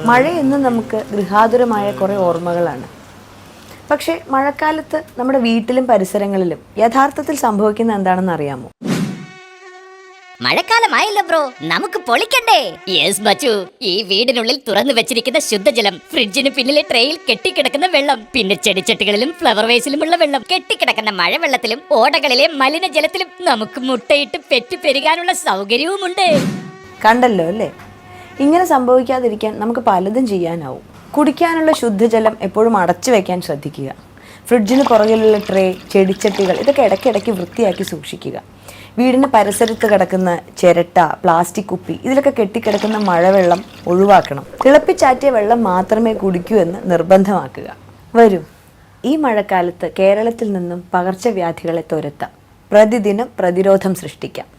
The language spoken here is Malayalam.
മഴയെന്നും നമുക്ക് ഗൃഹാതുരമായ കുറേ ഓർമ്മകളാണ്. പക്ഷേ മഴക്കാലത്ത് നമ്മുടെ വീട്ടിലും പരിസരങ്ങളിലും യഥാർത്ഥത്തിൽ സംഭവിക്കുന്ന എന്താണെന്ന് അറിയാമോ? മഴക്കാലമായല്ലോ ബ്രോ, നമുക്ക് പൊളിക്കണ്ടേ? യെസ് ബച്ചു, ഈ വീടിനുള്ളിൽ തുറന്നു വെച്ചിരിക്കുന്ന ശുദ്ധജലം, ഫ്രിഡ്ജിന് പിന്നിലെ ട്രേയിൽ കെട്ടിക്കിടക്കുന്ന വെള്ളം, പിന്നെ ചെടിച്ചട്ടികളിലും ഫ്ലവർ വേസിലുമുള്ള വെള്ളം, കെട്ടിക്കിടക്കുന്ന മഴവെള്ളത്തിലും ഓടകളിലെ മലിനജലത്തിലും നമുക്ക് മുട്ടയിട്ട് പെറ്റു പെരുകാനുള്ള സൗകര്യവുമുണ്ട്. കണ്ടല്ലോ അല്ലേ? ഇങ്ങനെ സംഭവിക്കാതിരിക്കാൻ നമുക്ക് പലതും ചെയ്യാനാവും. കുടിക്കാനുള്ള ശുദ്ധജലം എപ്പോഴും അടച്ചു വെക്കാൻ ശ്രദ്ധിക്കുക. ഫ്രിഡ്ജിന് പുറകിലുള്ള ട്രേ, ചെടിച്ചട്ടികൾ ഇതൊക്കെ ഇടയ്ക്കിടയ്ക്ക് വൃത്തിയാക്കി സൂക്ഷിക്കുക. വീടിന് പരിസരത്ത് കിടക്കുന്ന ചിരട്ട, പ്ലാസ്റ്റിക് കുപ്പി ഇതിലൊക്കെ കെട്ടിക്കിടക്കുന്ന മഴവെള്ളം ഒഴിവാക്കണം. തിളപ്പിച്ചാറ്റിയ വെള്ളം മാത്രമേ കുടിക്കൂ എന്ന് നിർബന്ധമാക്കുക. വരൂ, ഈ മഴക്കാലത്ത് കേരളത്തിൽ നിന്നും പകർച്ചവ്യാധികളെ തുരത്താം. പ്രതിദിനം പ്രതിരോധം സൃഷ്ടിക്കാം.